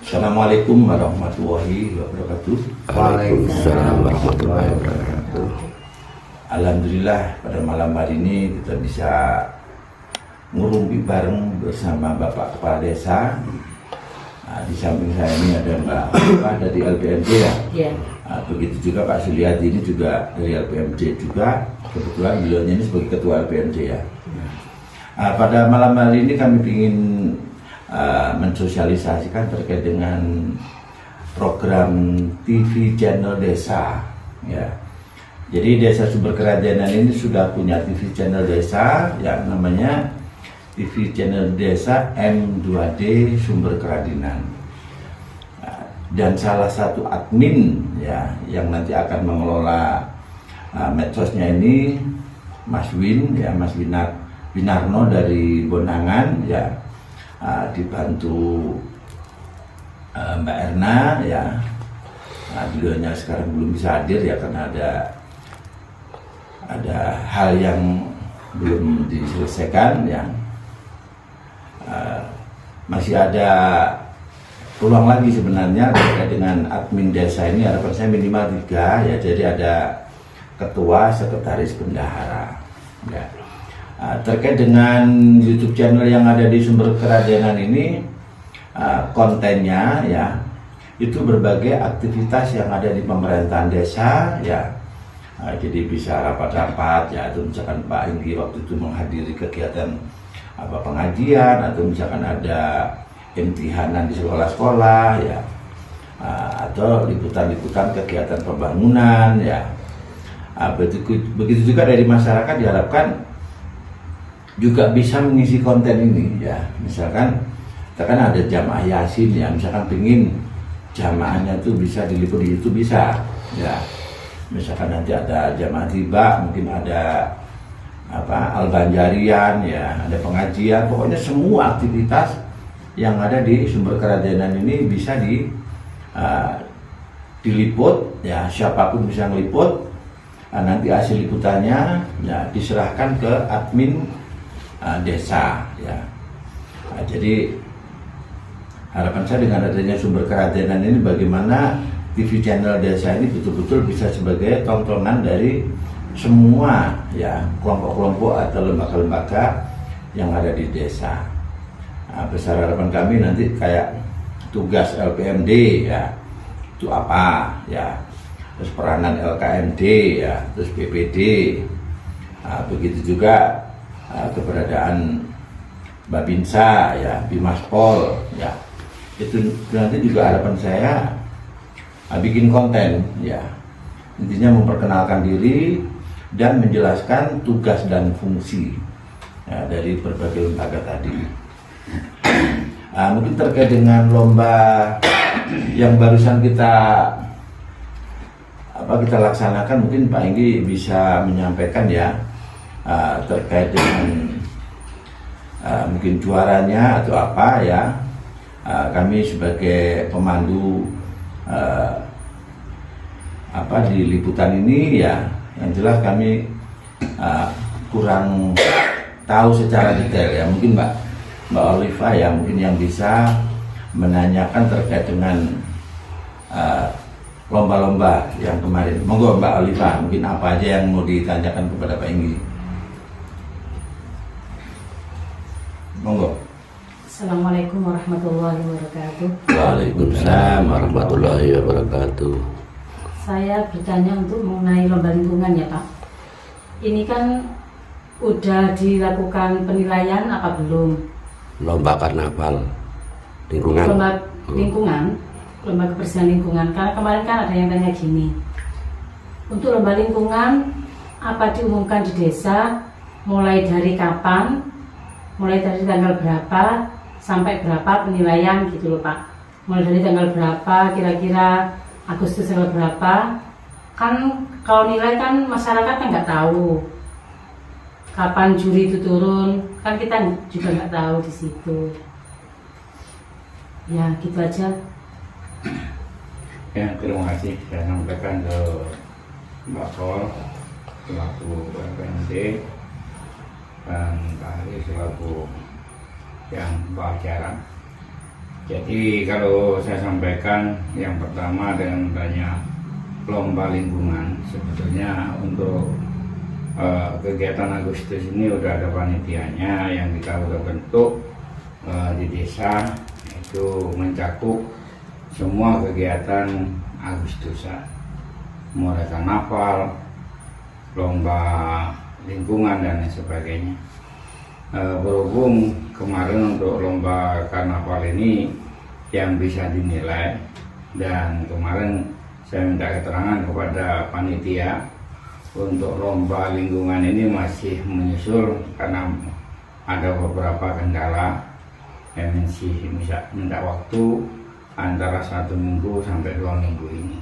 Assalamualaikum warahmatullahi wabarakatuh. Waalaikumsalam warahmatullahi wabarakatuh. Alhamdulillah pada malam hari ini kita bisa ngurumpi bareng bersama Bapak Kepala Desa. Nah, di samping saya ini ada Mbak Pak dari LPMD ya. Yeah. Nah, begitu juga Pak Suliadi ini juga dari LPMD juga. Kebetulan beliau ini sebagai Ketua LPMD ya. Nah, pada malam hari ini kami ingin mensosialisasikan terkait dengan program TV channel desa ya. Jadi Desa Sumber Kerajaan ini sudah punya TV channel desa yang namanya TV channel desa M2D Sumber Keradinan. Dan salah satu admin ya yang nanti akan mengelola medsosnya ini Mas Win ya, Mas Winarno dari Bonangan ya. Dibantu Mbak Erna ya. Beliaunya sekarang belum bisa hadir ya karena ada hal yang belum diselesaikan ya. Masih ada peluang lagi sebenarnya terkait dengan admin desa ini, harapan saya minimal 3 ya. Jadi ada ketua, sekretaris, bendahara ya. Terkait dengan YouTube channel yang ada di Sumber Kerajaan ini, kontennya ya itu berbagai aktivitas yang ada di pemerintahan desa ya. Jadi bisa rapat-rapat ya, atau misalkan Pak Inggi waktu itu menghadiri kegiatan pengajian, atau misalkan ada imtihanan di sekolah-sekolah ya, atau liputan-liputan kegiatan pembangunan ya. Begitu juga dari masyarakat diharapkan juga bisa mengisi konten ini ya. Misalkan kita kan ada jamaah yasin ya, misalkan pingin jamaahnya itu bisa diliput di YouTube bisa ya. Misalkan nanti ada jamaah tiba, mungkin ada Al-Banjarian ya, ada pengajian, pokoknya semua aktivitas yang ada di Sumber Kerajaan ini bisa diliput ya, siapapun bisa ngeliput. Nanti hasil liputannya ya diserahkan ke admin desa ya. Jadi harapan saya dengan adanya Sumber Kerajaan ini, bagaimana TV channel desa ini betul-betul bisa sebagai tontonan dari semua ya kelompok-kelompok atau lembaga-lembaga yang ada di desa. Besar harapan kami nanti kayak tugas LPMD ya, itu apa ya, terus peranan LKMD ya, terus BPD, begitu juga keberadaan Babinsa ya, Bimaspol ya. Itu nanti juga harapan saya bikin konten ya, intinya memperkenalkan diri dan menjelaskan tugas dan fungsi ya, dari berbagai lembaga tadi. Mungkin terkait dengan lomba yang barusan kita laksanakan, mungkin Pak Inggi bisa menyampaikan ya terkait dengan mungkin juaranya atau apa ya. Kami sebagai pemandu di liputan ini ya, yang jelas kami kurang tahu secara detail ya. Mungkin Mbak Oliva ya, mungkin yang bisa menanyakan terkait dengan lomba-lomba yang kemarin. Monggo Mbak Oliva, mungkin apa aja yang mau ditanyakan kepada Pak Inggi. Monggo. Assalamualaikum warahmatullahi wabarakatuh. Waalaikumsalam warahmatullahi wabarakatuh. Saya bertanya untuk mengenai lomba lingkungan ya Pak. Ini kan udah dilakukan penilaian apa belum? Lomba karnaval lingkungan. Lomba lingkungan, lomba kebersihan lingkungan. Karena kemarin kan ada yang tanya gini. Untuk lomba lingkungan, apa diumumkan di desa? Mulai dari kapan? Mulai dari tanggal berapa? Sampai berapa penilaian gitu loh Pak. Mulai dari tanggal berapa, kira-kira Agustus tanggal berapa. Kan kalau nilai kan masyarakat kan nggak tahu kapan juri itu turun, kan kita juga nggak tahu di situ. Ya gitu aja. Ya, terima kasih. Saya sampaikan ke Mbak Kol selaku LPMD dan Pak Ari selaku yang bawa acara. Jadi kalau saya sampaikan yang pertama dengan adanya lomba lingkungan, sebetulnya untuk kegiatan Agustus ini udah ada panitianya yang kita udah bentuk di desa, itu mencakup semua kegiatan Agustusan, mulai karnaval, lomba lingkungan dan lain sebagainya. Berhubung kemarin untuk lomba karnaval ini yang bisa dinilai, dan kemarin saya minta keterangan kepada panitia untuk lomba lingkungan ini masih menyusul karena ada beberapa kendala yang masih bisa minta waktu antara 1 minggu sampai 2 minggu ini.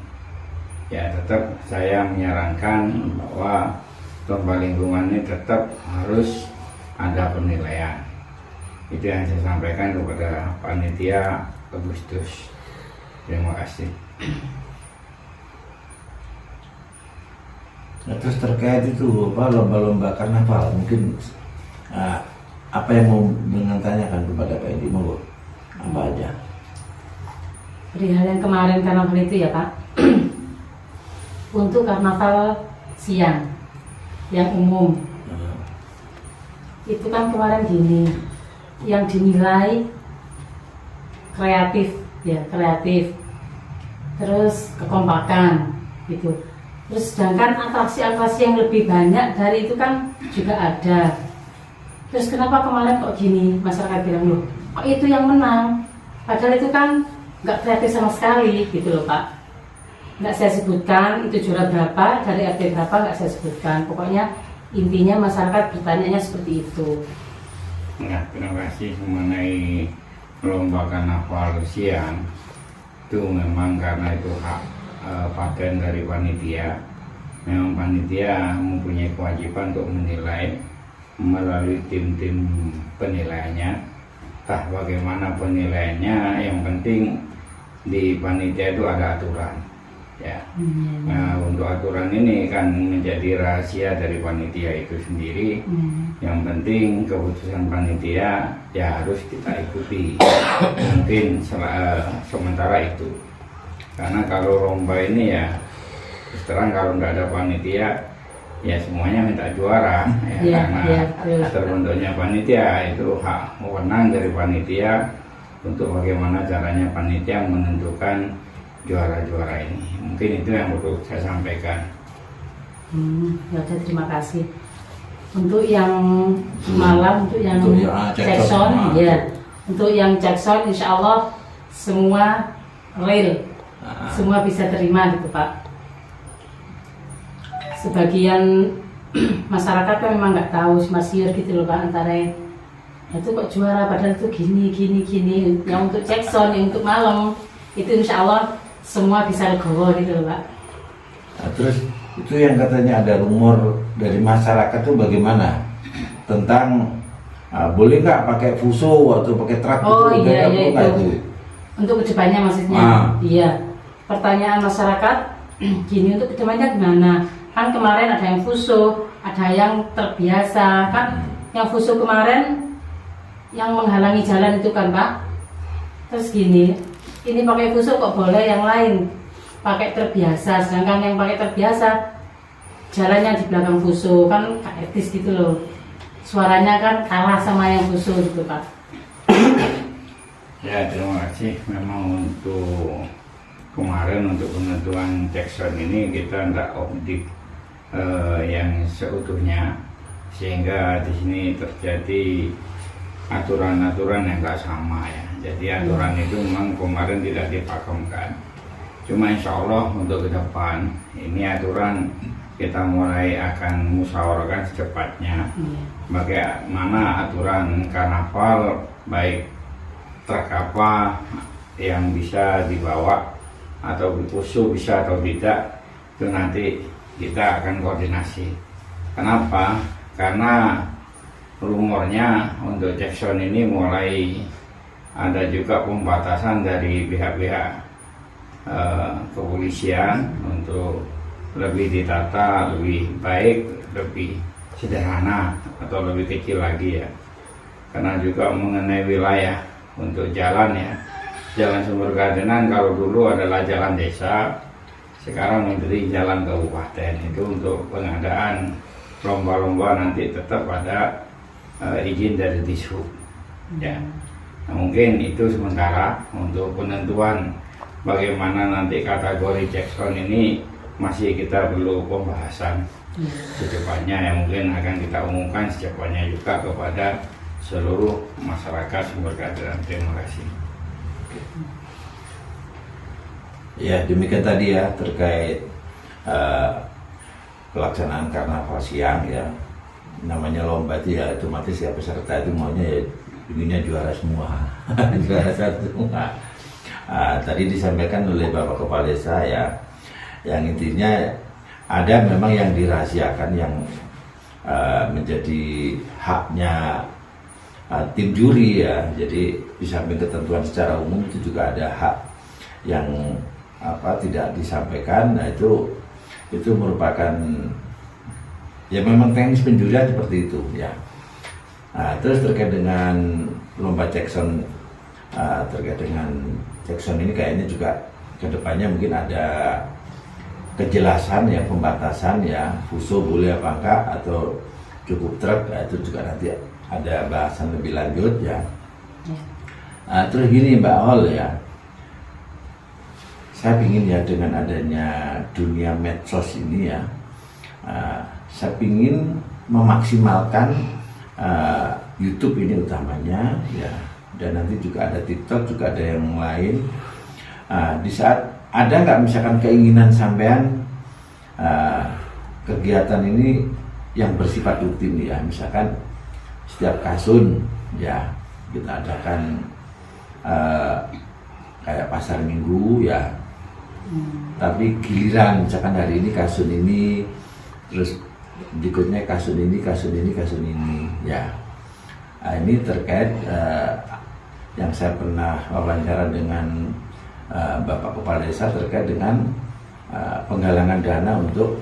Ya, tetap saya menyarankan bahwa lomba lingkungan ini tetap harus ada penilaian. Itu yang saya sampaikan kepada panitia Agustus. Terima kasih. Nah, terus terkait itu lomba-lomba karnaval, mungkin apa yang mau dengan tanyakan kepada Pak Edi, mau apa aja? Perihal yang kemarin karnaval itu ya Pak, untuk karnaval siang yang umum itu kan kemarin gini, yang dinilai kreatif ya, kreatif, terus kekompakan gitu. Terus sedangkan atraksi-atraksi yang lebih banyak dari itu kan juga ada. Terus kenapa kemarin kok gini, masyarakat bilang loh kok itu yang menang, padahal itu kan nggak kreatif sama sekali gitu loh Pak. Nggak saya sebutkan itu juara berapa, dari RT berapa nggak saya sebutkan, pokoknya intinya masyarakat bertanya seperti itu. Nah, terima kasih. Mengenai lomba karnaval siang, itu memang karena itu hak paten dari panitia. Memang panitia mempunyai kewajiban untuk menilai melalui tim-tim penilaiannya. Entah bagaimana penilaiannya, yang penting di panitia itu ada aturan. Ya, nah, untuk aturan ini kan menjadi rahasia dari panitia itu sendiri. Yang penting keputusan panitia ya harus kita ikuti. Mungkin sementara itu, karena kalau lomba ini ya terus terang kalau nggak ada panitia ya semuanya minta juara ya, karena terbentuknya panitia itu hak wewenang dari panitia untuk bagaimana caranya panitia menentukan juara-juara ini. Mungkin itu yang perlu saya sampaikan. Ya udah, terima kasih. Untuk yang malam, untuk yang Jackson, ya. Untuk yang Jackson, insya Allah semua real, semua bisa terima gitu Pak. Sebagian masyarakat kan memang nggak tahu, masih gitu loh Pak, antara itu kok juara padahal itu gini. Yang untuk Jackson, yang untuk malam itu insya Allah semua bisa legowo gitu loh Pak. Nah, terus itu yang katanya ada rumor dari masyarakat itu bagaimana tentang boleh nggak pakai fuso atau pakai truk? Oh iya itu untuk kedepannya maksudnya. Iya, pertanyaan masyarakat gini, untuk kedepannya gimana? Kan kemarin ada yang fuso, ada yang terbiasa kan. Yang fuso kemarin yang menghalangi jalan itu kan Pak. Terus gini, ini pakai fuso kok boleh, yang lain pakai terbiasa, sedangkan yang pakai terbiasa jalannya di belakang fuso kan gak etis gitu loh, suaranya kan kalah sama yang fuso gitu Pak. Ya, terima kasih. Memang untuk kemarin untuk penentuan Jackson ini kita tidak objek yang seutuhnya, sehingga di sini terjadi aturan-aturan yang nggak sama ya. Jadi aturan itu memang kemarin tidak dipakemkan. Cuma insya Allah untuk ke depan ini aturan kita mulai akan musyawarahkan secepatnya. Bagaimana aturan karnaval, baik truk apa yang bisa dibawa atau fuso bisa atau tidak, itu nanti kita akan koordinasi. Kenapa? Karena rumornya untuk Jackson ini mulai ada juga pembatasan dari pihak-pihak kepolisian untuk lebih ditata, lebih baik, lebih sederhana atau lebih kecil lagi ya. Karena juga mengenai wilayah untuk jalan ya, Jalan Sumber Gadenan kalau dulu adalah jalan desa, sekarang menjadi jalan kabupaten. Itu untuk pengadaan lomba-lomba nanti tetap ada izin dari Dishub. Ya. Nah, mungkin itu sementara. Untuk penentuan bagaimana nanti kategori Jackson ini masih kita perlu pembahasan secepatnya, yang mungkin akan kita umumkan secepatnya juga kepada seluruh masyarakat Sumber Gadenan. Terima kasih. Ya, demikian tadi ya terkait pelaksanaan karnaval siang ya. Namanya lomba itu ya otomatis ya peserta itu maunya ya inginnya juara semua. Juara satu semua. Tadi disampaikan oleh Bapak Kepala Desa ya, yang intinya ada memang yang dirahasiakan yang menjadi haknya tim juri ya. Jadi di samping ketentuan secara umum itu juga ada hak yang tidak disampaikan. Nah itu merupakan ya memang teknis penjurian seperti itu ya. Nah, terus terkait dengan lomba Jackson, terkait dengan Jackson ini kayaknya juga kedepannya mungkin ada kejelasan ya, pembatasan ya, fuso boleh apa enggak atau cukup truk. Nah, itu juga nanti ada bahasan lebih lanjut ya. Terus gini Mbak Ol ya, saya ingin ya dengan adanya dunia medsos ini ya, saya ingin memaksimalkan YouTube ini utamanya ya, dan nanti juga ada TikTok, juga ada yang lain. Di saat ada nggak misalkan keinginan sampean kegiatan ini yang bersifat rutin ya, misalkan setiap kasun ya kita adakan kayak pasar minggu ya. Tapi giliran misalkan hari ini kasun ini, terus berikutnya kasun ini ya. Ini terkait yang saya pernah wawancara dengan Bapak Kepala Desa terkait dengan penggalangan dana untuk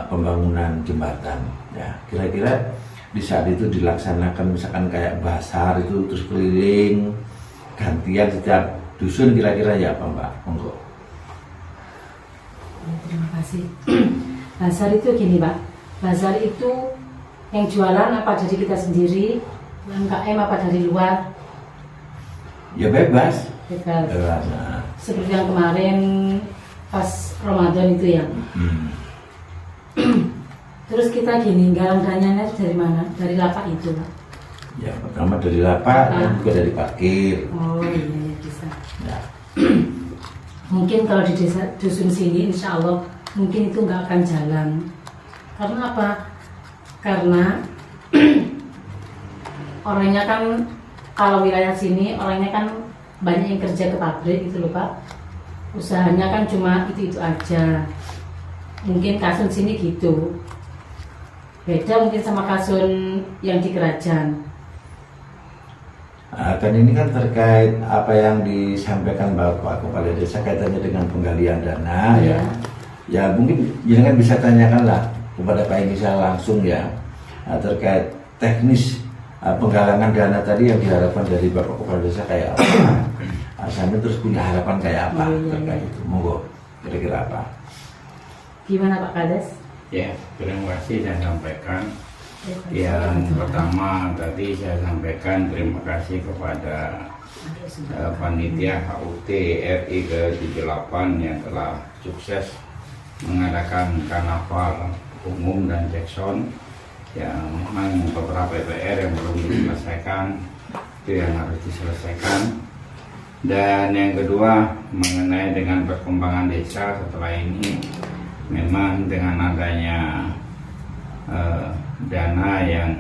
pembangunan jembatan ya. Kira-kira di saat itu dilaksanakan misalkan kayak basar itu terus keliling gantian setiap dusun, kira-kira ya apa Mbak? Monggo. Terima kasih. Bazar itu gini Pak, bazar itu yang jualan apa dari kita sendiri, UMKM apa dari luar? Ya bebas. Bebas. Nah. Seperti yang kemarin pas Ramadan itu ya. Terus kita gini, galang dananya dari mana? Dari lapak itu Pak? Ya pertama dari lapak dan juga dari parkir. Oh iya bisa. Ya. Mungkin kalau di desa dusun sini insya Allah mungkin itu nggak akan jalan. Karena apa? Karena orangnya kan, kalau wilayah sini orangnya kan banyak yang kerja ke pabrik gitu loh Pak. Usahanya kan cuma itu aja. Mungkin kasun sini gitu. Beda mungkin sama kasun yang di kerajaan. Dan ini kan terkait apa yang disampaikan Bapak Kepala Desa kaitannya dengan penggalian dana ya. Ya mungkin jangan bisa tanyakanlah kepada Pak Inisa langsung ya, terkait teknis penggalangan dana tadi yang diharapkan dari Bapak Kepala Desa kayak apa. Sampai terus punya harapan kayak apa terkait itu. Monggo, kira-kira apa? Gimana Pak Kades? Ya, terima kasih saya sampaikan. Yang pertama tadi saya sampaikan terima kasih kepada panitia HUT RI ke-78 yang telah sukses mengadakan karnaval umum dan Jackson. Yang memang beberapa PR yang belum diselesaikan, itu yang harus diselesaikan. Dan yang kedua mengenai dengan perkembangan desa setelah ini, memang dengan adanya dana yang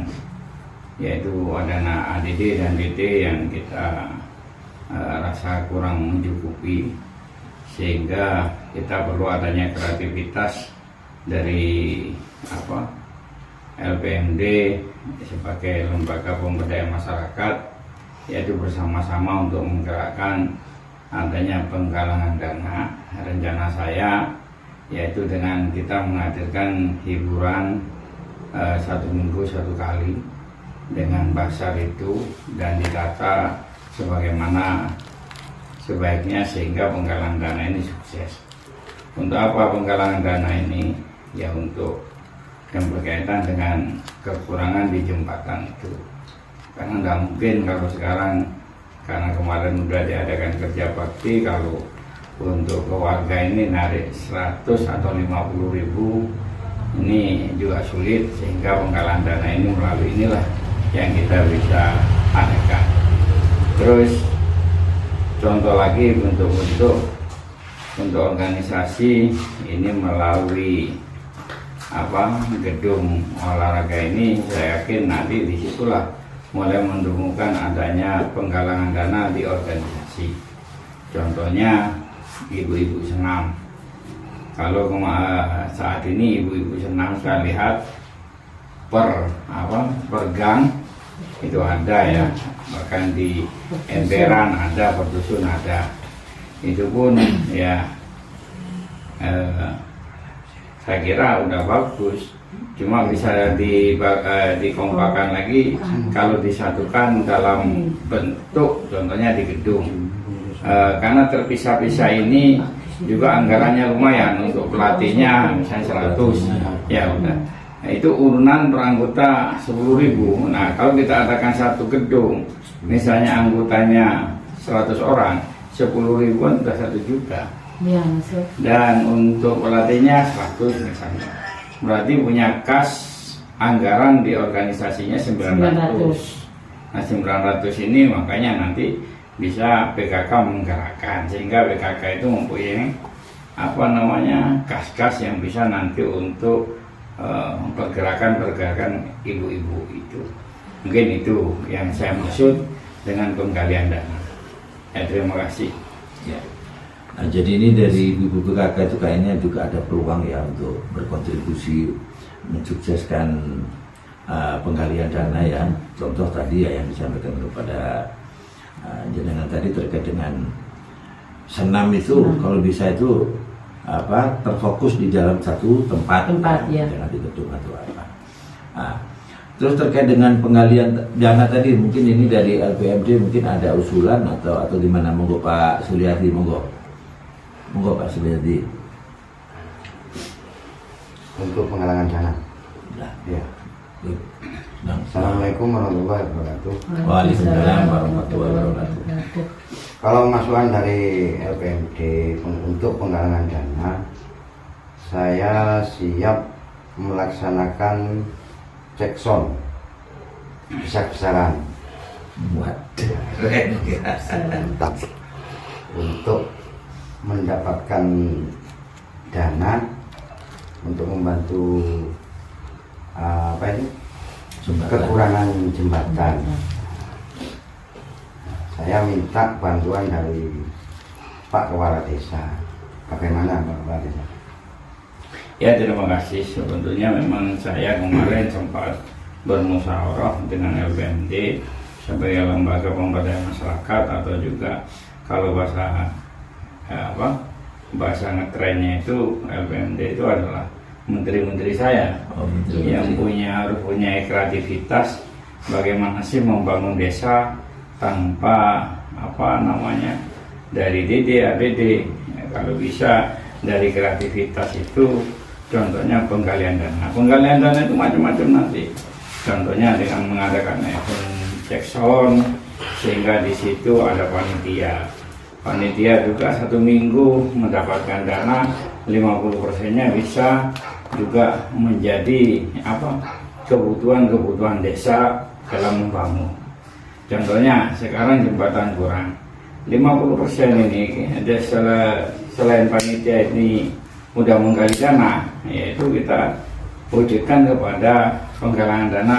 yaitu dana ADD dan DD yang kita rasa kurang mencukupi, sehingga kita perlu adanya kreativitas dari LPMD sebagai lembaga pemberdayaan masyarakat, yaitu bersama-sama untuk menggerakkan adanya penggalangan dana. Rencana saya yaitu dengan kita menghadirkan hiburan 1 minggu 1 kali dengan basar itu, dan ditata sebagaimana sebaiknya sehingga penggalangan dana ini sukses. Untuk apa penggalangan dana ini? Ya untuk yang berkaitan dengan kekurangan di jembatan itu. Karena tidak mungkin kalau sekarang, karena kemarin sudah diadakan kerja bakti, kalau untuk keluarga ini narik 100 atau 50 ribu ini juga sulit, sehingga penggalangan dana ini melalui inilah yang kita bisa adakan. Terus contoh lagi bentuk-bentuk untuk organisasi ini melalui gedung olahraga ini, saya yakin nanti disitulah mulai mendengungkan adanya penggalangan dana di organisasi. Contohnya ibu-ibu senam. Kalau saat ini ibu-ibu senam saya lihat per gang itu ada ya, bahkan di emperan ada, per dusun ada. Itu pun ya saya kira udah bagus, cuma bisa dikompakan lagi kalau disatukan dalam bentuk contohnya di gedung. Karena terpisah-pisah ini juga anggarannya lumayan, untuk pelatihnya misalnya 100 ya udah. Nah, itu urunan per anggota 10.000. Nah, kalau kita adakan satu gedung, misalnya anggotanya 100 orang, 10.000 sudah 1 juta. Ya, masuk. Dan untuk pelatihnya 100 misalnya. Berarti punya kas anggaran di organisasinya 900. Nah, 900 ini makanya nanti bisa PKK menggerakkan, sehingga PKK itu mempunyai kas-kas yang bisa nanti untuk pergerakan ibu-ibu itu. Mungkin itu yang saya maksud dengan penggalian dana. Ya, terima kasih. Ya. Nah, jadi ini dari ibu PKK itu kayaknya juga ada peluang ya untuk berkontribusi mensukseskan penggalian dana ya. Contoh tadi ya yang disampaikan kepada jenengan tadi terkait dengan senam itu, kalau bisa itu terfokus di dalam satu tempat ya. Jangan di gedung atau apa. Nah, terus terkait dengan penggalian dana tadi, mungkin ini dari LPMD mungkin ada usulan atau di mana? Monggo Pak Suliadi, monggo Pak Suliadi. Untuk penggalangan dana. Nah, ya. Nah, Assalamualaikum warahmatullahi wabarakatuh. Waalaikumsalam warahmatullahi wabarakatuh. Kalau masukan dari LPMD untuk penggalangan dana, saya siap melaksanakan cek sound besar-besaran. Mantap. Untuk mendapatkan dana untuk membantu kekurangan jembatan. Saya minta bantuan dari Pak Kepala Desa. Bagaimana Pak Kepala Desa? Ya, terima kasih. Sebetulnya memang saya kemarin sempat bermusyawarah dengan LPMD sebagai lembaga pemberdayaan masyarakat, atau juga kalau bahasa ngetrennya itu LPMD itu adalah menteri-menteri saya yang harus punya kreativitas bagaimana sih membangun desa tanpa dari DD ABD. Ya, kalau bisa dari kreativitas itu, contohnya penggalian dana. Penggalian dana itu macam-macam nanti. Contohnya dengan mengadakan event cek sound, sehingga di situ ada panitia. Panitia juga 1 minggu mendapatkan dana, 50%-nya bisa juga menjadi kebutuhan desa dalam membangun. Contohnya sekarang jembatan kurang 50% ini, selain panitia ini mudah menggali dana, yaitu kita wujudkan kepada penggalangan dana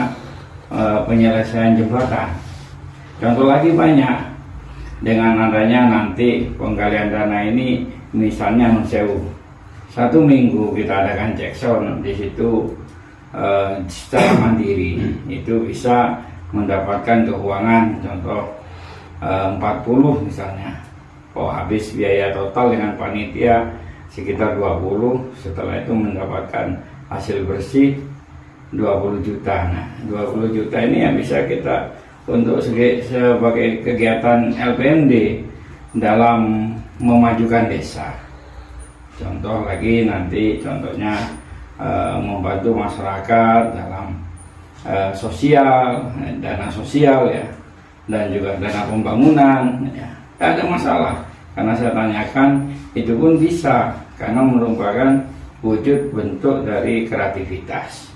penyelesaian jembatan. Contoh lagi banyak, dengan adanya nanti penggalian dana ini, misalnya Sewu, 1 minggu kita adakan cek sound di situ secara mandiri, itu bisa mendapatkan keuangan contoh 40 misalnya. Habis biaya total dengan panitia sekitar 20, setelah itu mendapatkan hasil bersih 20 juta. Nah, 20 juta ini yang bisa kita untuk sebagai kegiatan LPMD dalam memajukan desa. Contoh lagi nanti contohnya membantu masyarakat dalam sosial, dana sosial ya, dan juga dana pembangunan ya. Tidak ada masalah, karena saya tanyakan itu pun bisa, karena merupakan wujud bentuk dari kreativitas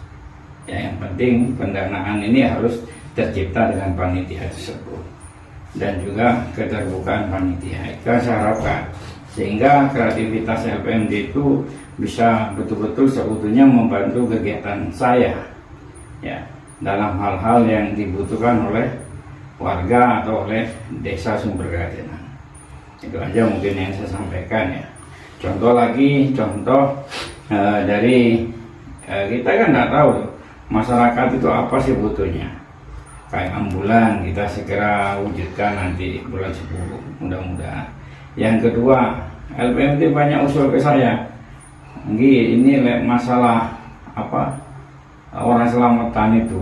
ya. Yang penting pendanaan ini harus tercipta dengan panitia tersebut dan juga keterbukaan panitia. Itu saya harapkan, sehingga kreativitas LPMD itu bisa betul-betul sebetulnya membantu kegiatan saya ya, dalam hal-hal yang dibutuhkan oleh warga atau oleh desa Sumber Kerajinan. Itu aja mungkin yang saya sampaikan ya. Contoh lagi, dari kita kan nggak tahu masyarakat itu apa sih butuhnya. Kayak ambulan kita segera wujudkan nanti bulan 10 mudah-mudahan. Yang kedua, LPMD banyak usul ke saya. Ini masalah apa, orang selamatan itu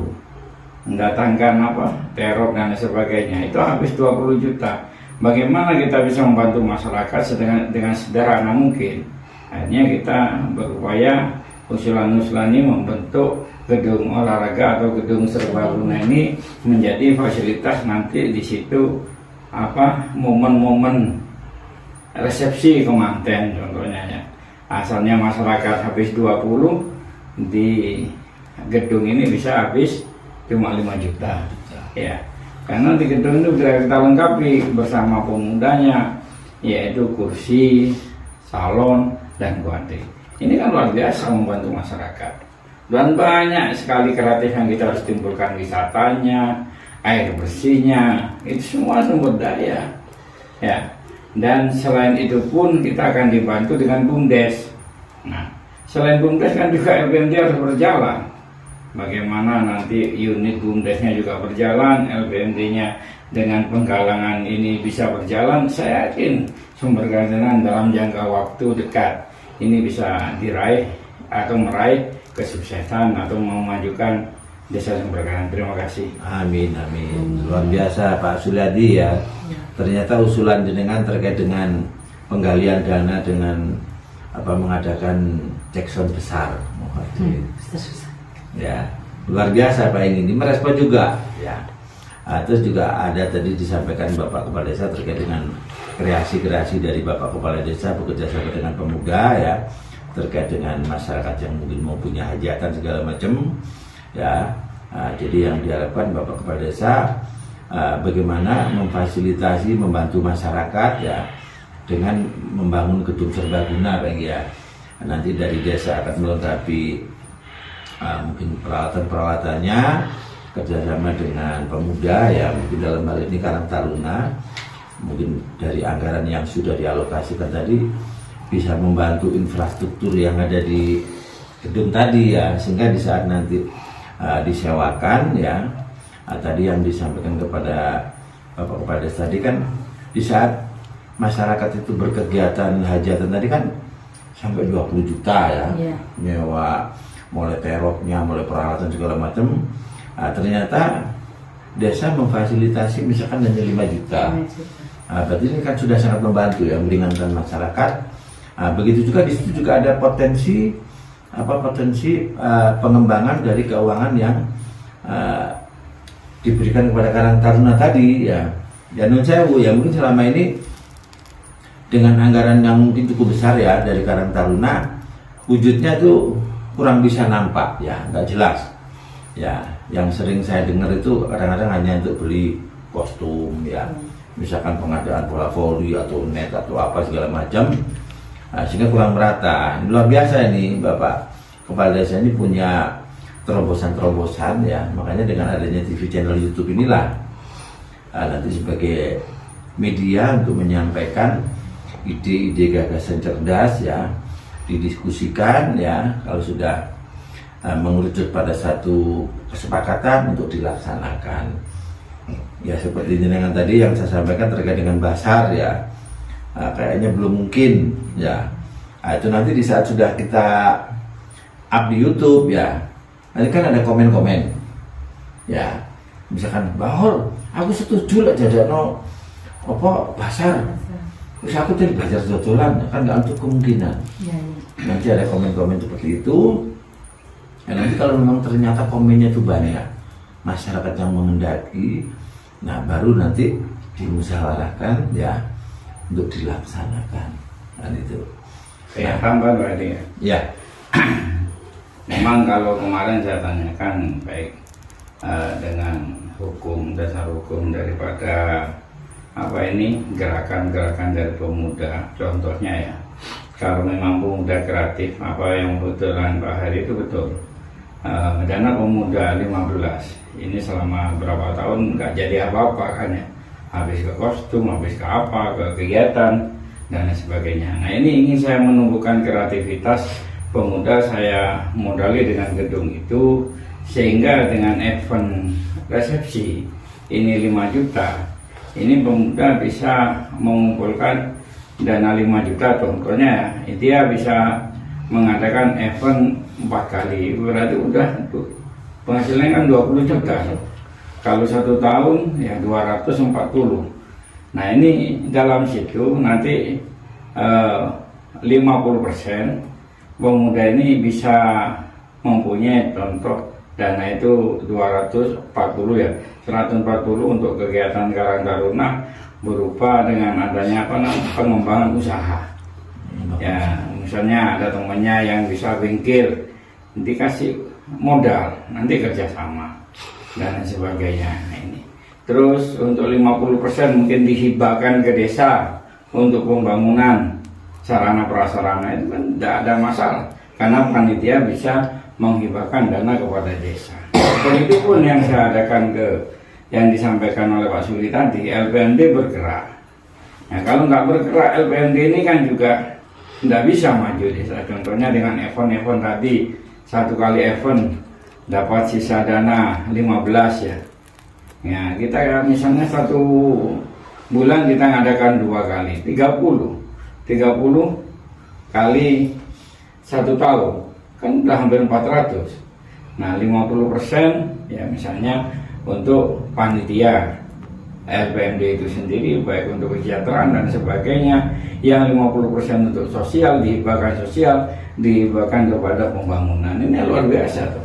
mendatangkan teror dan sebagainya, itu habis 20 juta. Bagaimana kita bisa membantu masyarakat dengan sederhana mungkin? Akhirnya kita berupaya usulan-usulan ini membentuk gedung olahraga atau gedung serbaguna ini menjadi fasilitas nanti di situ momen-momen resepsi kemanten contohnya ya. Asalnya masyarakat habis 20, di gedung ini bisa habis cuma 5 juta ya. Karena di gedung itu sudah kita lengkapi bersama pemudanya, yaitu kursi, salon, dan kuadri. Ini kan luar biasa membantu masyarakat. Dan banyak sekali kreatif yang kita harus timbulkan, wisatanya, air bersihnya, itu semua sumber daya ya. Dan selain itu pun kita akan dibantu dengan BUMDes. Nah, selain BUMDes kan juga LPMD harus berjalan. Bagaimana nanti unit BUMDesnya juga berjalan, LPMD-nya dengan penggalangan ini bisa berjalan. Saya yakin Sumber Kerajinan dalam jangka waktu dekat ini bisa diraih atau meraih kesuksesan atau memajukan Desa Sumber Kerajinan. Terima kasih. Amin, amin. Luar biasa Pak Sulyadi ya. Ternyata usulan jenengan terkait dengan penggalian dana dengan mengadakan cekson besar. Ya, luar biasa Pak ini merespon juga ya. Terus juga ada tadi disampaikan Bapak Kepala Desa terkait dengan kreasi-kreasi dari Bapak Kepala Desa bekerja sama dengan pemuda ya, terkait dengan masyarakat yang mungkin mau punya hajatan segala macam ya. Jadi yang diharapkan Bapak Kepala Desa bagaimana memfasilitasi, membantu masyarakat ya dengan membangun gedung serbaguna Pak ya. Nanti dari desa akan melengkapi mungkin peralatan-peralatannya kerjasama dengan pemuda ya, mungkin dalam hal ini Karang Taruna, mungkin dari anggaran yang sudah dialokasikan tadi bisa membantu infrastruktur yang ada di gedung tadi ya, sehingga di saat nanti disewakan ya, tadi yang disampaikan kepada Bapak Kepala Desa tadi kan, di saat masyarakat itu berkegiatan hajatan tadi kan sampai 20 juta ya, nyewa mulai teroknya, mulai peralatan segala macam. Ternyata desa memfasilitasi misalkan hanya 5 juta. Berarti ini kan sudah sangat membantu ya, meringankan masyarakat. Begitu juga di situ juga ada potensi pengembangan dari keuangan yang diberikan kepada Karang Taruna tadi ya. Dan nun sewu ya, mungkin selama ini dengan anggaran yang mungkin cukup besar ya dari Karang Taruna, wujudnya tuh kurang bisa nampak ya, nggak jelas ya. Yang sering saya dengar itu kadang-kadang hanya untuk beli kostum ya, misalkan pengadaan bola voli atau net atau apa segala macam, sehingga kurang merata. Luar biasa ini Bapak Kepala Desa ini punya terobosan-terobosan ya. Makanya dengan adanya TV channel YouTube inilah nanti sebagai media untuk menyampaikan ide-ide gagasan cerdas ya, didiskusikan ya, kalau sudah mengerucut pada satu kesepakatan untuk dilaksanakan ya. Seperti jenengan tadi yang saya sampaikan terkait dengan basar ya, kayaknya belum mungkin ya. Itu nanti di saat sudah kita up di YouTube ya, nanti kan ada komen-komen ya, misalkan Bahol aku setuju lah jadano apa pasar. Terus aku tadi belajar dodolan kan nggak untuk kemungkinan. Ya, Nanti ada komen-komen seperti itu. Dan nanti kalau memang ternyata komennya itu banyak, masyarakat yang mengendaki, nah baru nanti dimusyawarahkan ya untuk dilaksanakan. Dan itu. Saya tambah berarti ya. Ya. Memang kalau kemarin saya tanyakan baik dengan hukum, dasar hukum daripada apa ini gerakan-gerakan dari pemuda, contohnya ya, kalau memang pemuda kreatif apa yang betulan Pak Hari itu betul, dana pemuda 15 ini selama berapa tahun nggak jadi apa-apa kan ya, habis ke kostum, habis ke apa, ke kegiatan dan lain sebagainya. Nah ini ingin saya menumbuhkan kreativitas pemuda, saya modali dengan gedung itu sehingga dengan event resepsi ini 5 juta. Ini pemuda bisa mengumpulkan dana 5 juta, contohnya dia bisa mengadakan event 4 kali, berarti udah penghasilannya kan 20 juta. Kalau 1 tahun ya 240. Nah ini dalam situ nanti 50% pemuda ini bisa mempunyai contoh dana itu 240 ya, 140 untuk kegiatan Karang Taruna berupa dengan adanya pengembangan usaha. Ya, misalnya ada temannya yang bisa bengkel, dikasih modal, nanti kerjasama dan sebagainya. Nah, ini. Terus untuk 50% mungkin dihibahkan ke desa untuk pembangunan sarana prasarana, itu kan tidak ada masalah karena panitia bisa menghibahkan dana kepada desa. Begitu pun yang saya adakan yang disampaikan oleh Pak Suli tadi, LPMD bergerak. Nah kalau nggak bergerak LPMD ini kan juga tidak bisa maju desa. Contohnya dengan event-event tadi, 1 kali event dapat sisa dana 15 ya. Ya kita misalnya 1 bulan kita ngadakan 2 kali, 30 kali 1 tahun. Kan udah hampir 400. Nah 50% ya misalnya untuk panitia LPMD itu sendiri, baik untuk kesejahteraan dan sebagainya. Yang 50% untuk sosial, dihibahkan kepada pembangunan. Ini luar biasa tuh.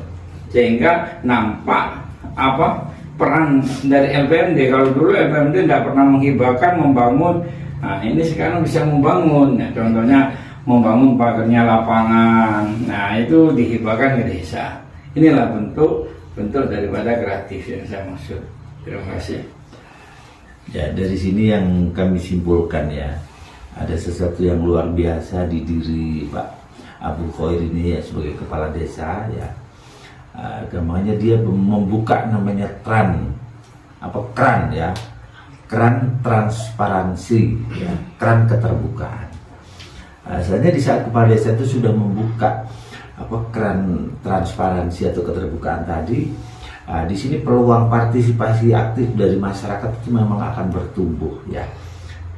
Sehingga nampak apa peran dari LPMD. Kalau dulu LPMD tidak pernah menghibahkan membangun, nah ini sekarang bisa membangun. Nah, contohnya membangun pagernya lapangan, nah itu dihibahkan ke desa. Inilah bentuk daripada kreatif yang saya maksud. Terima kasih. Ya dari sini yang kami simpulkan ya, ada sesuatu yang luar biasa di diri Pak Abdul Khoir ini ya sebagai kepala desa ya. Namanya dia membuka namanya keran transparansi ya, keran keterbukaan. Sebenarnya di saat kepala desa itu sudah membuka keran transparansi atau keterbukaan tadi, di sini peluang partisipasi aktif dari masyarakat itu memang akan bertumbuh ya.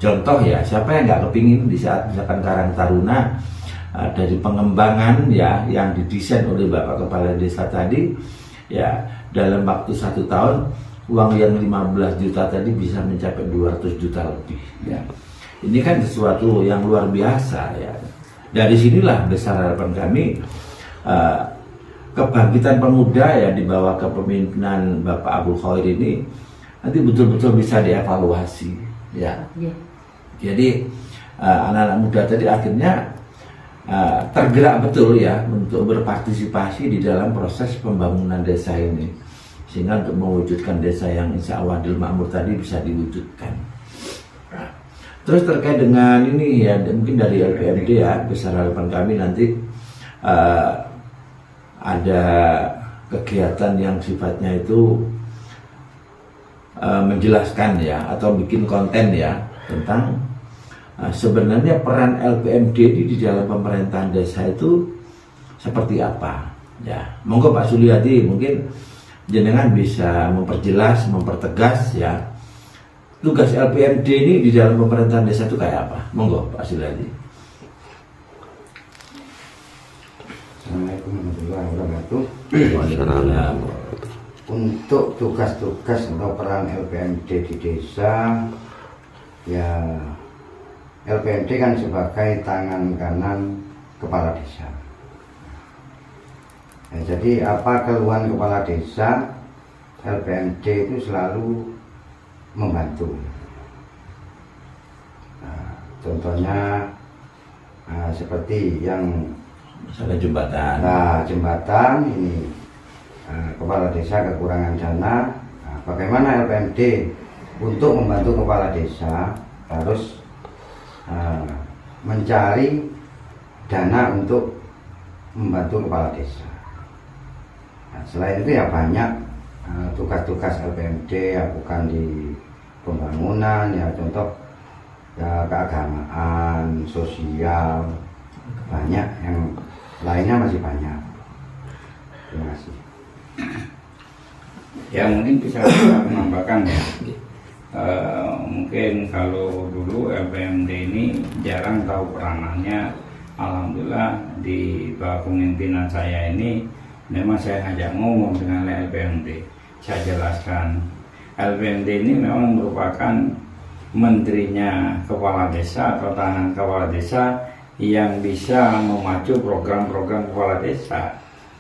Contoh ya, siapa yang nggak kepingin di saat misalkan Karang Taruna dari pengembangan ya yang didesain oleh Bapak Kepala Desa tadi ya, dalam waktu 1 tahun uang yang 15 juta tadi bisa mencapai 200 juta lebih ya. Ini kan sesuatu yang luar biasa ya. Dari sinilah besar harapan kami, kebangkitan pemuda ya di bawah kepemimpinan Bapak Abdul Khoir ini nanti betul-betul bisa dievaluasi ya. Jadi anak-anak muda tadi akhirnya tergerak betul ya untuk berpartisipasi di dalam proses pembangunan desa ini, sehingga untuk mewujudkan desa yang insya Allah adil makmur tadi bisa diwujudkan. Terus terkait dengan ini ya, mungkin dari LPMD ya, besar harapan kami nanti ada kegiatan yang sifatnya itu menjelaskan ya, atau bikin konten ya tentang sebenarnya peran LPMD di dalam pemerintahan desa itu seperti apa ya. Monggo Pak Suliadi mungkin jenengan bisa memperjelas, mempertegas ya, tugas LPMD ini di dalam pemerintahan desa itu kayak apa? Monggo Pak Suliadi. Assalamualaikum warahmatullahi wabarakatuh. Waalaikumsalam. untuk tugas-tugas atau peran LPMD di desa, ya LPMD kan sebagai tangan kanan kepala desa. Ya, jadi apa keluhan kepala desa, LPMD itu selalu membantu. Nah, contohnya seperti yang misalnya jembatan. Nah, jembatan ini kepala desa kekurangan dana. Nah, bagaimana LPMD untuk membantu kepala desa harus mencari dana untuk membantu kepala desa. Nah, selain itu ya banyak tugas-tugas LPMD ya, bukan di pembangunan ya, contoh ya keagamaan, sosial, banyak yang lainnya masih banyak. Terima kasih. Ya mungkin bisa kita menambahkan ya. Mungkin kalau dulu LPMD ini jarang tahu peranannya. Alhamdulillah di bawah kepemimpinan saya ini memang saya ngajak ngomong dengan LPMD. Saya jelaskan LPMD ini memang merupakan menterinya kepala desa atau tangan kepala desa yang bisa memacu program-program kepala desa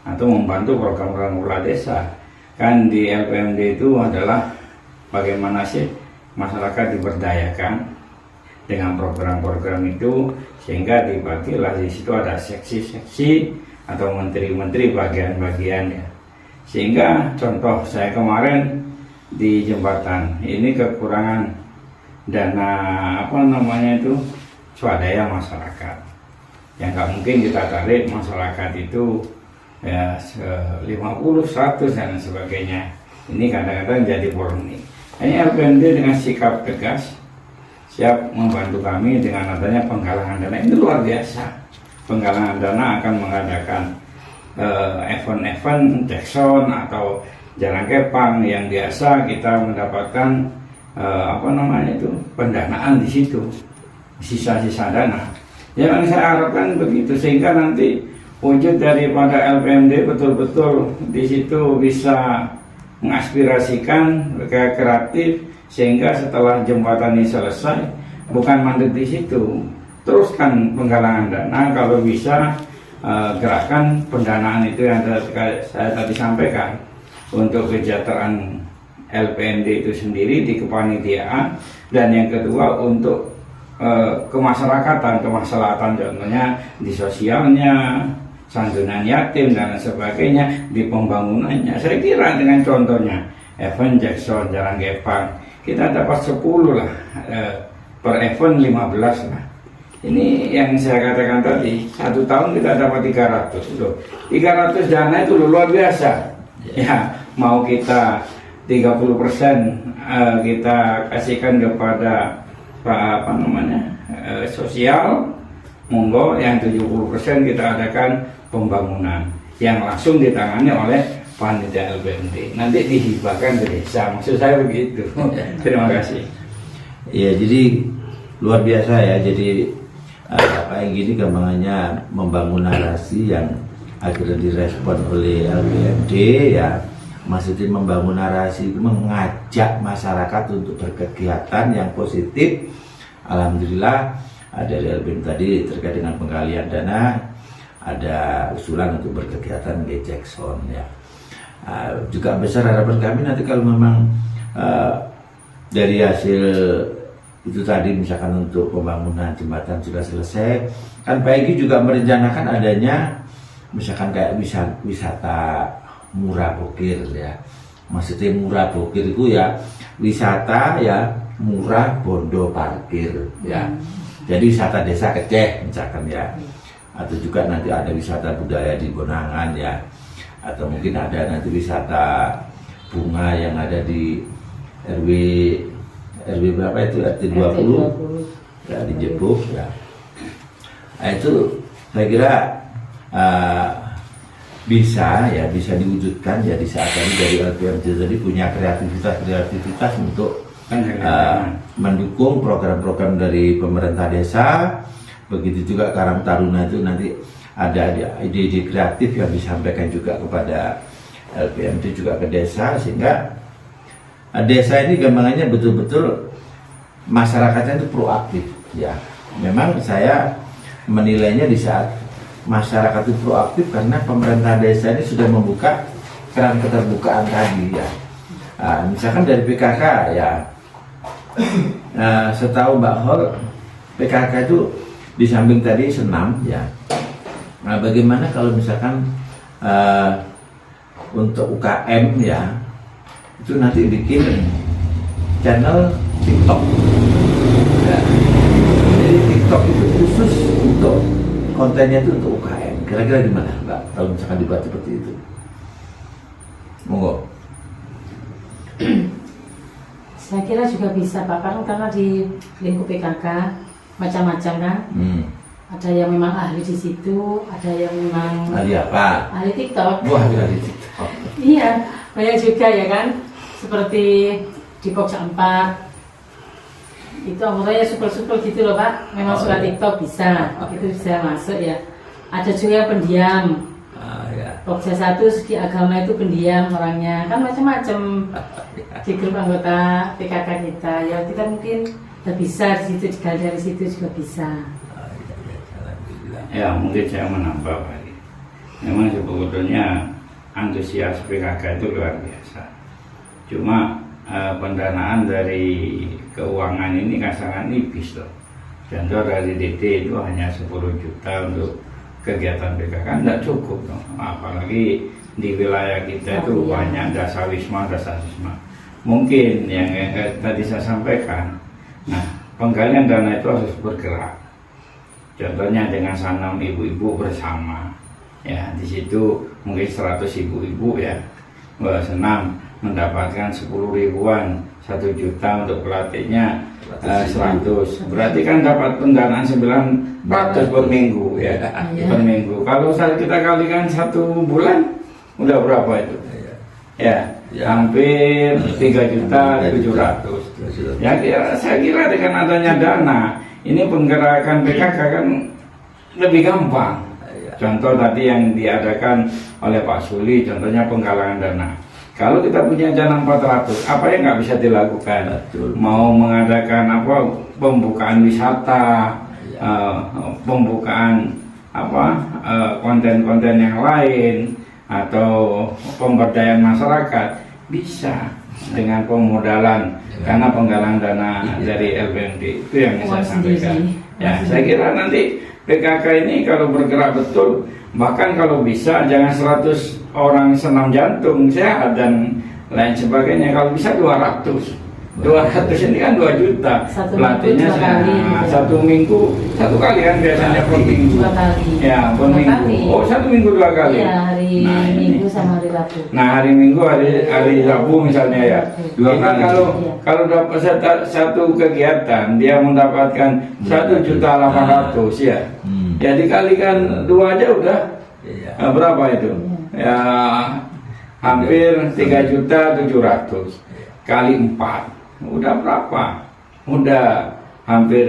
atau membantu program-program kepala desa. Kan di LPMD itu adalah bagaimana sih masyarakat diberdayakan dengan program-program itu, sehingga dibagilah di situ ada seksi-seksi atau menteri-menteri bagian-bagiannya. Sehingga contoh saya kemarin di jembatan ini kekurangan dana swadaya masyarakat, yang nggak mungkin kita tarik masyarakat itu ya 50, 100 dan sebagainya. Ini kadang-kadang jadi polemik. Hanya LPMD dengan sikap tegas siap membantu kami dengan adanya penggalangan dana. Ini luar biasa. Penggalangan dana akan mengadakan event-event Jackson atau Jalan Kepang yang biasa kita mendapatkan pendanaan di situ, sisa-sisa dana. Yang saya harapkan begitu, sehingga nanti wujud daripada LPMD betul-betul di situ bisa mengaspirasikan kreatif, sehingga setelah jembatan ini selesai bukan mandek di situ, teruskan penggalangan dana. Kalau bisa gerakan pendanaan itu yang saya tadi sampaikan untuk kesejahteraan LPMD itu sendiri di kepanitiaan, dan yang kedua untuk kemasyarakatan, contohnya di sosialnya, santunan yatim dan sebagainya, di pembangunannya. Saya kira dengan contohnya event Jackson, Jalan Kepang, kita dapat 10 lah, per event 15 lah. Ini yang saya katakan tadi, 1 tahun kita dapat 300 loh. 300 dana itu luar biasa. Ya, mau kita 30% kita kasihkan kepada sosial, monggo, yang 70% kita adakan pembangunan yang langsung ditangani oleh panitia LPMD, nanti dihibahkan ke desa. Maksud saya begitu. Terima kasih. Ya, jadi luar biasa ya. Jadi kayak gini gampangannya membangun narasi yang akhirnya direspon oleh LPMD ya. Maksudnya membangun narasi, mengajak masyarakat untuk berkegiatan yang positif. Alhamdulillah dari LPMD tadi terkait dengan penggalian dana, ada usulan untuk berkegiatan di Jackson ya. Juga besar harapan kami nanti kalau memang dari hasil itu tadi, misalkan untuk pembangunan jembatan sudah selesai, kan Pak Egy juga merencanakan adanya misalkan kayak wisata murah bokir ya. Maksudnya murah bokir itu ya wisata ya murah bondo parkir ya. Jadi wisata desa Keceh misalkan ya, atau juga nanti ada wisata budaya di Bonangan ya, atau mungkin ada nanti wisata bunga yang ada di RW berapa itu, RT 20 ya, di Jepuk ya. Nah, itu saya kira bisa diwujudkan ya di saat ini dari LPMD tadi punya kreativitas untuk mendukung program-program dari pemerintah desa. Begitu juga Karang Taruna itu nanti ada ide-ide kreatif yang disampaikan juga kepada LPMD juga ke desa, sehingga desa ini gambarannya betul-betul masyarakatnya itu proaktif ya. Memang saya menilainya di saat masyarakat itu proaktif karena pemerintah desa ini sudah membuka keran keterbukaan tadi ya. Misalkan dari PKK ya, setahu Mbak Hol, PKK itu di samping tadi senam ya. Nah, bagaimana kalau misalkan untuk UKM ya, itu nanti bikin channel TikTok ya. Jadi TikTok itu khusus untuk kontennya itu untuk UKM. Kira-kira gimana Mbak kalau misalkan dibuat seperti itu? Monggo. Saya kira juga bisa Pak, karena di lingkup PKK macam-macam kan. Ada yang memang ahli di situ, ada yang memang ahli apa? Ahli TikTok. Wah, ahli TikTok. Iya, banyak juga ya kan. Seperti di Pokja 4 itu anggotanya super gitu loh Pak. Memang suka TikTok bisa, itu bisa masuk ya. Ada juga yang pendiam. Ya. Pokja 1 segi agama itu pendiam orangnya, kan macam-macam di grup anggota PKK kita. Ya kita mungkin udah bisa di situ, dari situ juga bisa. Ya mungkin saya menambah Pak. Memang sebetulnya antusias PKK itu luar biasa. Cuma pendanaan dari keuangan ini kan sangat nipis loh. Contoh dari DT itu hanya 10 juta untuk kegiatan PKK, tidak cukup loh. Apalagi di wilayah kita itu banyak dasawisma. Mungkin yang tadi saya sampaikan, nah penggalian dana itu harus bergerak. Contohnya dengan sanam ibu-ibu bersama, ya di situ mungkin 100 ibu-ibu ya senam mendapatkan 10 ribuan, 1 juta untuk pelatihnya 100, berarti kan dapat pendanaan 900 per minggu ya, per minggu. Kalau kita kalikan 1 bulan, udah berapa itu? Ya, hampir 3.700.000. Ya, saya kira dengan adanya dana ini penggerakkan PKK kan lebih gampang. Contoh tadi yang diadakan oleh Pak Suli, contohnya penggalangan dana. Kalau kita punya dana 400, apa yang nggak bisa dilakukan? Mau mengadakan apa? Pembukaan wisata, pembukaan apa? Konten-konten yang lain atau pemberdayaan masyarakat bisa dengan pemodalan karena penggalangan dana dari LPMD. Itu yang saya sampaikan. Ya, saya kira nanti PKK ini kalau bergerak betul, bahkan kalau bisa jangan 100 orang senam jantung sehat dan lain sebagainya, kalau bisa 200 ini kan 2 juta. Pelatihnya satu minggu 1 kali kan biasanya per minggu. 2 kali. Ya, per minggu. Oh, 1 minggu 2 kali. Ya, hari Minggu sama hari Rabu. Nah, hari Minggu, hari Rabu misalnya ya. 2 kali. Kalau dapat satu kegiatan dia mendapatkan 1.800.000 ya. Ya dikalikan 2 aja udah. Berapa itu? Ya hampir 3.700.000 kali 4 udah berapa? Udah hampir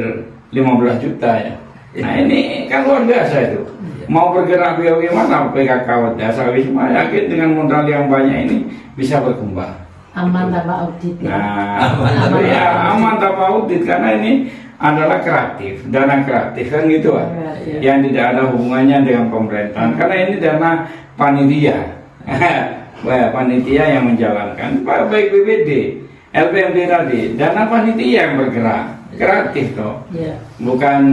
15 juta ya. Nah ini kan luar biasa itu. Mau bergerak bagaimana PKK Desa Wisma, yakin dengan modal yang banyak ini bisa berkembang. Aman tanpa audit ya. Nah, aman tanpa audit karena ini adalah kreatif, dana kreatif kan gitu kan. Yang tidak ada hubungannya dengan pemerintahan karena ini dana panitia. Panitia yang menjalankan, baik BPD, LPMD tadi, dana panitia yang bergerak, kreatif toh. Bukan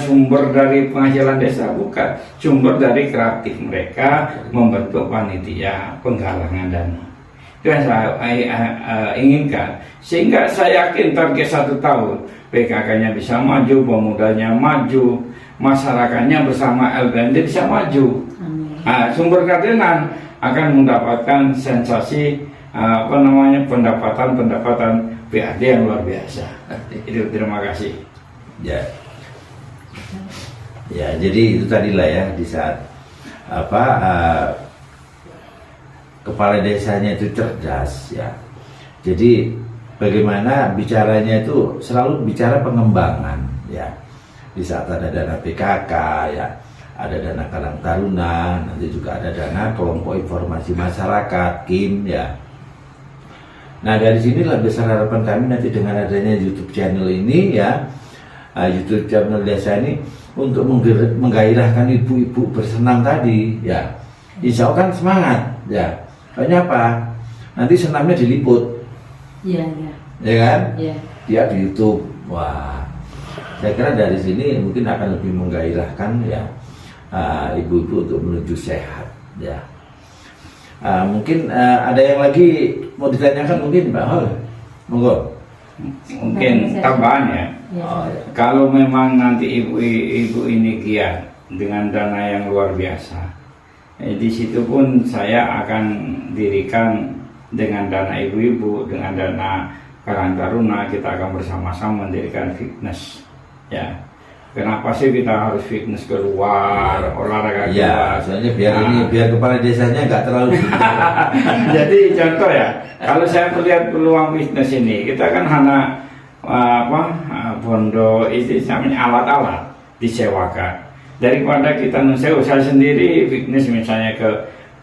sumber dari penghasilan desa, bukan, sumber dari kreatif mereka membentuk panitia penggalangan dana. Itu yang saya inginkan, sehingga saya yakin target 1 tahun PKK-nya bisa maju, pemudanya maju, masyarakatnya bersama LPMD bisa maju. Sumber keadilan akan mendapatkan sensasi pendapatan PAD yang luar biasa. Itu terima kasih. Ya, jadi itu tadilah ya, di saat kepala desanya itu cerdas ya. Jadi bagaimana bicaranya itu selalu bicara pengembangan ya. Di saat ada dana PKK ya, ada dana Karang Taruna, nanti juga ada dana kelompok informasi masyarakat KIM ya. Nah dari sinilah besar harapan kami nanti dengan adanya YouTube channel ini ya, YouTube channel desa ini untuk menggairahkan ibu-ibu bersenam tadi ya. Insya Allah kan semangat ya. Soalnya apa? Nanti senamnya diliput. Iya, iya. Ya kan? Iya. Dia di YouTube. Wah, saya kira dari sini mungkin akan lebih menggairahkan ya ibu-ibu untuk menuju sehat ya. Mungkin ada yang lagi mau ditanyakan mungkin Mbak Hol? Monggo. Mungkin tambahan ya. Ya. Oh, ya. Kalau memang nanti ibu-ibu ini giat dengan dana yang luar biasa, di situ pun saya akan dirikan dengan dana ibu-ibu, dengan dana Karang Taruna, kita akan bersama-sama mendirikan fitness ya. Kenapa sih kita harus fitness keluar, olahraga Ya, keluar? soalnya biar kepala desanya nggak terlalu Jadi contoh ya, kalau saya melihat peluang bisnis ini, kita kan hanya bondo itu namanya alat-alat disewakan. Daripada kita nuseo, saya sendiri fitness misalnya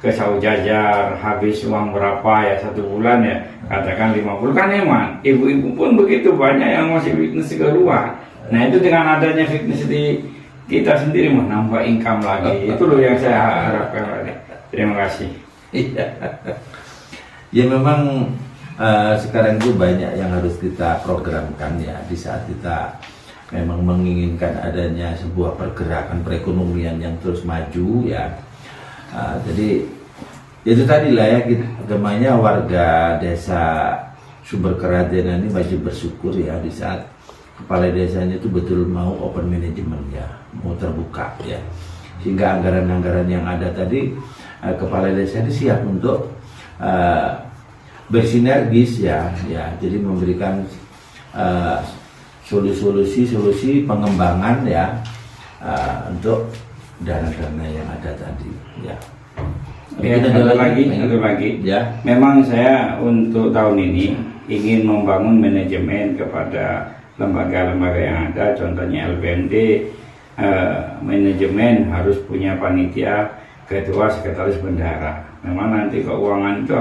ke Saujajar, habis uang berapa ya 1 bulan ya, katakan 50 kan emang. Ibu-ibu pun begitu banyak yang masih fitness keluar. Nah itu dengan adanya fitness di kita sendiri menambah income lagi. Itu loh yang saya harapkan. Terima kasih. Iya. Ya memang sekarang itu banyak yang harus kita programkan ya di saat kita memang menginginkan adanya sebuah pergerakan perekonomian yang terus maju ya. Jadi itu tadi lah ya, agamanya warga desa Sumber Keradenan ini wajib bersyukur ya di saat kepala desanya itu betul mau open management ya, mau terbuka ya, sehingga anggaran-anggaran yang ada tadi kepala desa ini siap untuk bersinergis ya, jadi memberikan solusi pengembangan ya untuk dana-dana yang ada tadi ya. Ya, ada lagi ya. Memang saya untuk tahun ini ingin membangun manajemen kepada lembaga-lembaga yang ada, contohnya LPMD, manajemen harus punya panitia, ketua, sekretaris bendahara. Memang nanti keuangan itu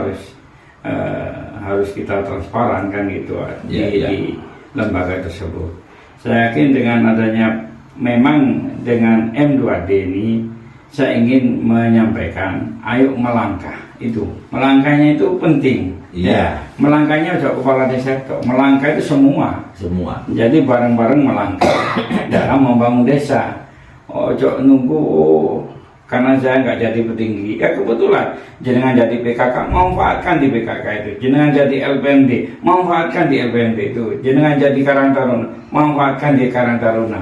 harus kita transparan kan gitu di lembaga tersebut. Saya yakin dengan adanya memang dengan M2D ini saya ingin menyampaikan, ayo melangkah itu. Melangkahnya itu penting. Iya. Melangkahnya untuk kepala desa, melangkah itu semua. Jadi bareng-bareng melangkah dalam membangun desa. Ojo nunggu karena saya nggak jadi petinggi. Ya kebetulan jenengan jadi PKK, manfaatkan di PKK itu. Jenengan jadi LPMD, manfaatkan di LPMD itu. Jenengan jadi Karang Taruna, manfaatkan di Karang Taruna.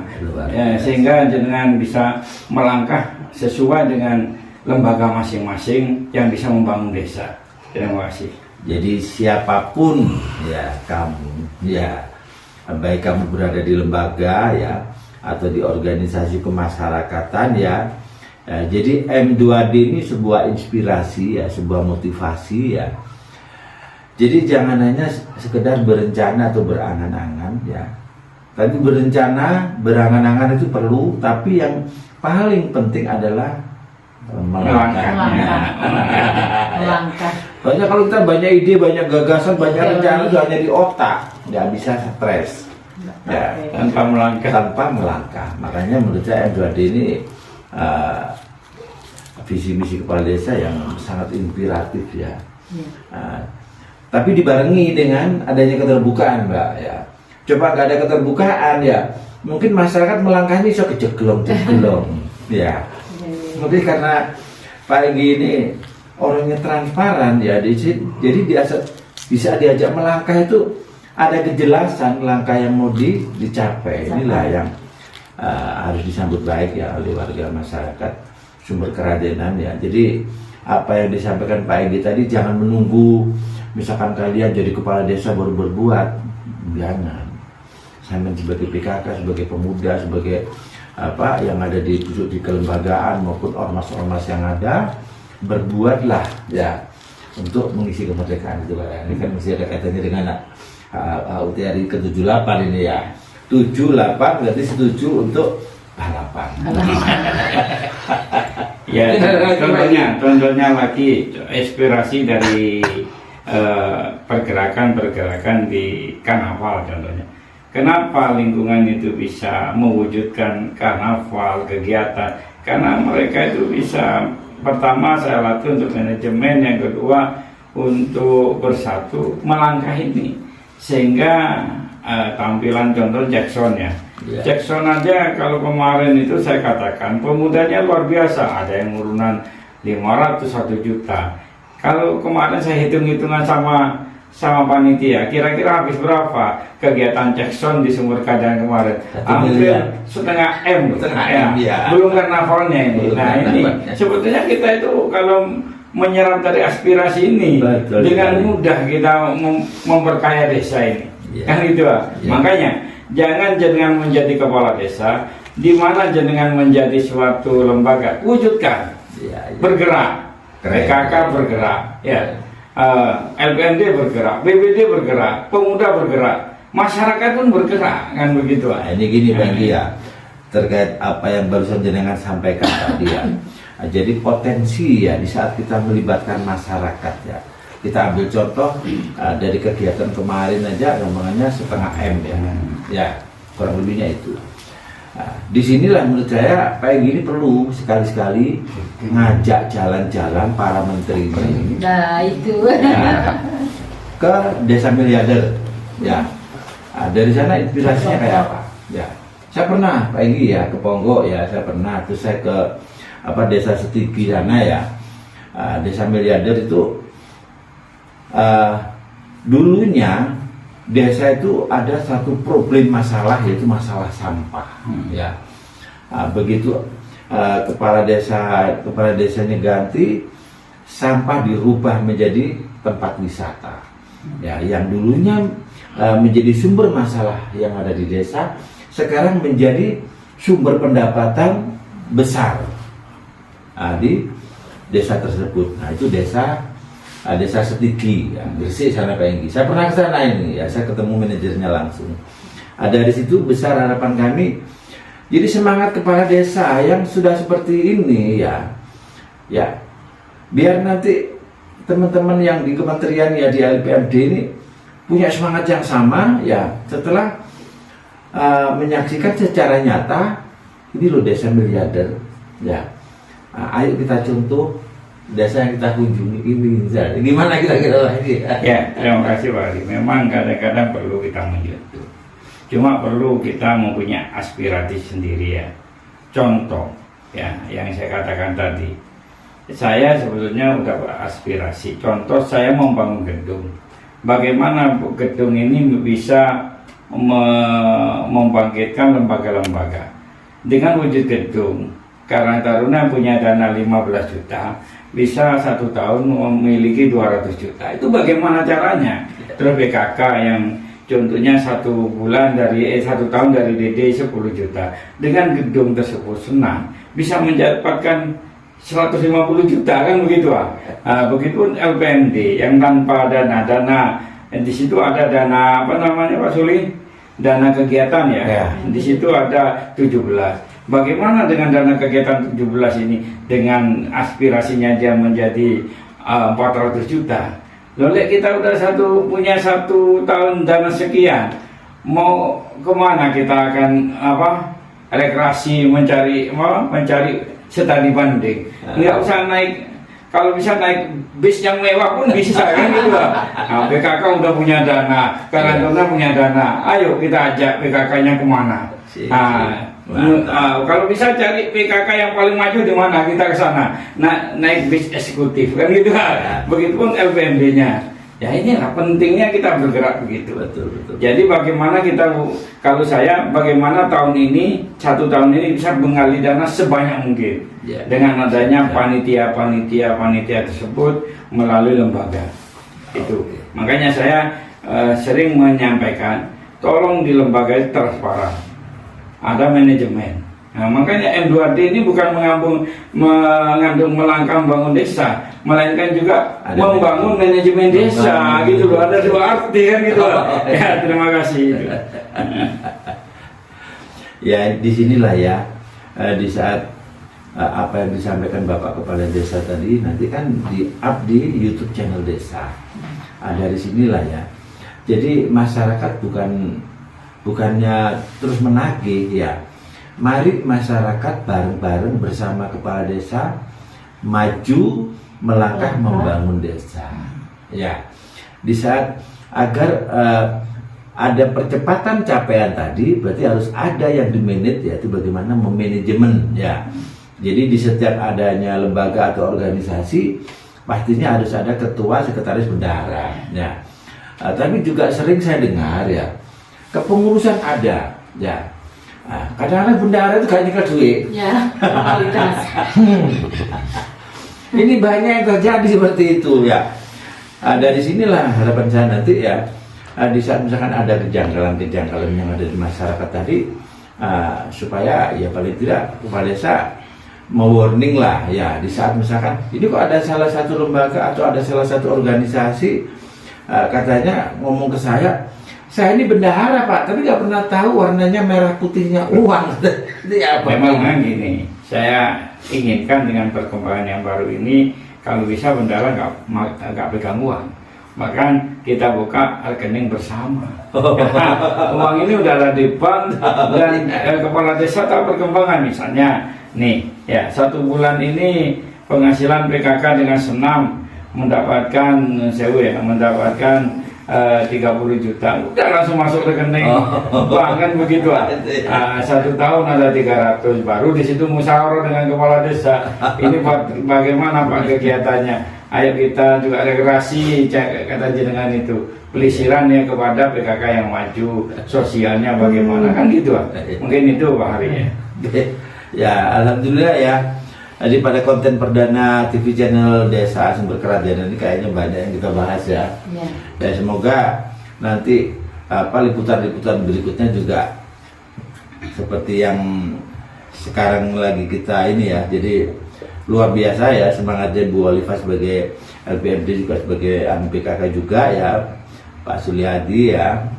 Ya, sehingga jenengan bisa melangkah sesuai dengan lembaga masing-masing yang bisa membangun desa. Terima kasih. Jadi siapapun ya kamu ya, baik kamu berada di lembaga ya atau di organisasi kemasyarakatan ya, jadi M2D ini sebuah inspirasi ya, sebuah motivasi ya. Jadi jangan hanya sekedar berencana atau berangan-angan ya. Tapi berencana, berangan-angan itu perlu, tapi yang paling penting adalah melangkah. Soalnya kalau kita banyak ide, banyak gagasan, banyak rencana itu hanya di otak, nggak bisa stres. Ya, tanpa melangkah. Makanya menurut saya M2D ini visi misi kepala desa yang sangat inspiratif ya. Tapi dibarengi dengan adanya keterbukaan, Mbak ya. Coba nggak ada keterbukaan ya, mungkin masyarakat melangkah ini so kejeglong ya. Mungkin karena Pak Egy ini orangnya transparan ya, jadi bisa diajak melangkah itu ada kejelasan langkah yang mau dicapai. Inilah yang harus disambut baik ya oleh warga masyarakat Sumber Keradenan ya. Jadi apa yang disampaikan Pak Egy tadi, jangan menunggu misalkan kalian jadi kepala desa baru berbuat, jangan. Saya sebagai PKK, sebagai pemuda, sebagai apa yang ada di kelembagaan maupun ormas-ormas yang ada, berbuatlah ya untuk mengisi kemerdekaan itu. Ini kan mesti ada kaitannya dengan UTRI ke-78 ini ya. 78 berarti setuju untuk harapan. Ya, contohnya lagi inspirasi dari pergerakan-pergerakan di karnaval contohnya. Kenapa lingkungan itu bisa mewujudkan karnaval kegiatan? Karena mereka itu bisa, pertama saya latih untuk manajemen, yang kedua untuk bersatu melangkah ini, sehingga tampilan contoh Jackson ya. Jackson aja kalau kemarin itu saya katakan pemudanya luar biasa, ada yang urunan 500 1 juta. Kalau kemarin saya hitung-hitungan sama panitia, kira-kira habis berapa kegiatan Jackson di Sumber Kadang kemarin? Hampir setengah M, ya. Belum karnavalnya ini. Nah ini sebetulnya kita itu kalau menyerap dari aspirasi ini, betul, dengan mudah kita memperkaya desa ini, kan gitu. Makanya jangan jenengan menjadi kepala desa, di mana jenengan menjadi suatu lembaga, wujudkan, bergerak, PKK bergerak, ya, LPMD bergerak, BBD bergerak, pemuda bergerak, masyarakat pun bergerak, kan begitu. Ini gini Bang ya, terkait apa yang barusan jenengan sampaikan tadi ya. Jadi potensi ya di saat kita melibatkan masyarakat ya. Kita ambil contoh dari kegiatan kemarin aja ngomongnya setengah M ya, kurang lebihnya itu. Nah, disinilah menurut saya kayak gini perlu sekali-sekali ngajak jalan-jalan para menteri ini. Nah itu Ya, ke desa miliarder ya. Nah, dari sana inspirasinya kayak apa? Ya, saya pernah Pak Egy ya ke Ponggok ya, saya pernah. Terus saya ke desa Setigi sana ya, desa miliarder itu. Dulunya desa itu ada satu problem masalah, yaitu masalah sampah ya. Begitu kepala desanya ganti, sampah dirubah menjadi tempat wisata ya, yang dulunya menjadi sumber masalah yang ada di desa, sekarang menjadi sumber pendapatan besar di desa tersebut. Nah itu desa Setigi ya, Gresik sana Pak Egy. Saya pernah ke sana ini ya, saya ketemu manajernya langsung. Dari situ besar harapan kami. Jadi semangat kepala desa yang sudah seperti ini ya, biar nanti teman-teman yang di kementerian ya, di LPMD ini punya semangat yang sama ya, setelah menyaksikan secara nyata ini loh desa miliarder ya. Ayo kita contoh desa yang kita kunjungi ini, gimana kira-kira lagi? Ya, terima kasih Pak Ali. Memang kadang-kadang perlu kita menyentuh. Cuma perlu kita mempunyai aspirasi sendiri ya. Contoh ya, yang saya katakan tadi. Saya sebetulnya udah beraspirasi. Contoh saya membangun gedung. Bagaimana gedung ini bisa membangkitkan lembaga-lembaga dengan wujud gedung. Karena Taruna punya dana 15 juta, bisa 1 tahun memiliki 200 juta. Itu bagaimana caranya? Terus BKK yang contohnya 1 bulan dari 1 tahun dari DD 10 juta. Dengan gedung tersebut senang, bisa mendapatkan 150 juta, kan begitu begitupun LPMD yang tanpa dana di situ ada dana apa namanya Pak Suli? Dana kegiatan ya. Di situ ada 17. Bagaimana dengan dana kegiatan 17 ini dengan aspirasinya dia menjadi 400 juta. Lalu kita udah punya 1 tahun dana sekian. Mau kemana kita akan rekreasi mencari studi banding. Nggak usah naik, kalau bisa naik bis yang mewah pun bisa kan gitu lah. Nah, PKK udah punya dana, Karantina punya dana. Ayo kita ajak PKK-nya kemana? Kalau bisa cari PKK yang paling maju di mana, kita ke sana. Naik bis eksekutif kan gitu kan. Begitupun LPMD-nya. Ya inilah pentingnya kita bergerak begitu. Betul. Jadi bagaimana bagaimana tahun ini, 1 tahun ini bisa menggali dana sebanyak mungkin dengan adanya panitia tersebut melalui lembaga itu. Makanya saya sering menyampaikan, tolong di lembaga itu transparan. Ada manajemen. Nah, makanya M2D ini bukan mengandung melangkah membangun desa, melainkan juga ada membangun manajemen desa gitu loh. Ada 2 arti kan gitu loh. Ya, terima kasih. Ya, disinilah ya di saat apa yang disampaikan Bapak Kepala Desa tadi nanti kan di-up di YouTube channel desa. Dari sinilah ya. Jadi masyarakat bukannya terus menagih ya. Mari masyarakat bareng-bareng bersama Kepala Desa maju melangkah membangun desa. Ya. Di saat agar ada percepatan capaian tadi, berarti harus ada yang dimanage, yaitu bagaimana memanajemen ya. Jadi di setiap adanya lembaga atau organisasi pastinya harus ada ketua, sekretaris, bendahara. Ya. Tapi juga sering saya dengar ya, kepengurusan ada, ya. Kadang-kadang bendahara itu gak nyekel duit. Ya, kualitas. Ini banyak yang terjadi seperti itu ya. Dari sinilah harapan saya nanti ya, di saat misalkan ada kejanggalan-kejanggalan yang ada di masyarakat tadi, supaya ya paling tidak Kepala Desa mewarning lah ya, di saat misalkan ini kok ada salah satu lembaga atau ada salah satu organisasi katanya ngomong ke saya ini bendahara Pak, tapi nggak pernah tahu warnanya merah putihnya uang. Memang gini, saya inginkan dengan perkembangan yang baru ini kalau bisa bendahara nggak pegang uang, bahkan kita buka rekening bersama. Uang ini udah ada di bank dan Kepala Desa tahu perkembangan. Misalnya nih ya, 1 bulan ini penghasilan PKK dengan senam mendapatkan 30 juta, udah langsung masuk rekening. Bahkan begitu. 1 tahun ada 300, baru di situ musyawarah dengan Kepala Desa. Ini bagaimana Pak kegiatannya? Ayo kita juga rekreasi, kata jenengan itu, pelisiran ya kepada PKK yang maju, sosialnya bagaimana, kan gitu Pak. Mungkin itu Pak Hari ya. Ya, alhamdulillah ya. Jadi pada konten perdana TV channel Desa Sumber Kerajaan ini kayaknya banyak yang kita bahas ya. Ya semoga nanti liputan-liputan berikutnya juga seperti yang sekarang lagi kita ini ya. Jadi luar biasa ya semangatnya Bu Olivia sebagai LPMD, juga sebagai PKK juga ya, Pak Suliadi ya,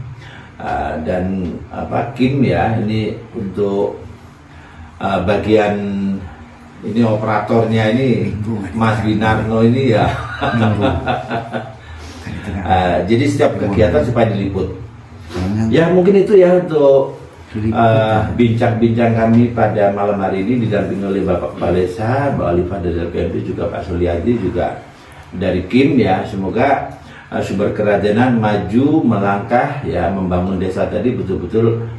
dan Kim ya, ini untuk bagian ini operatornya ini Mas Binarno ini ya. Jadi setiap kegiatan supaya diliput. Ya mungkin itu ya untuk bincang-bincang kami pada malam hari ini didampingi oleh Bapak Kepala Desa, Mbak Olivia dari LPMD, juga Pak Suliadi juga dari Kim ya. Semoga Sumber Kerajaan maju melangkah ya, membangun desa tadi betul-betul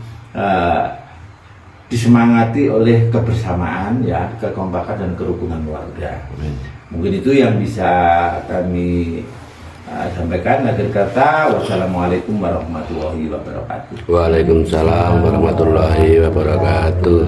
disemangati oleh kebersamaan ya, kekompakan dan kerukunan warga. Mungkin itu yang bisa kami sampaikan. Akhir kata, wassalamualaikum warahmatullahi wabarakatuh. Waalaikumsalam warahmatullahi wabarakatuh.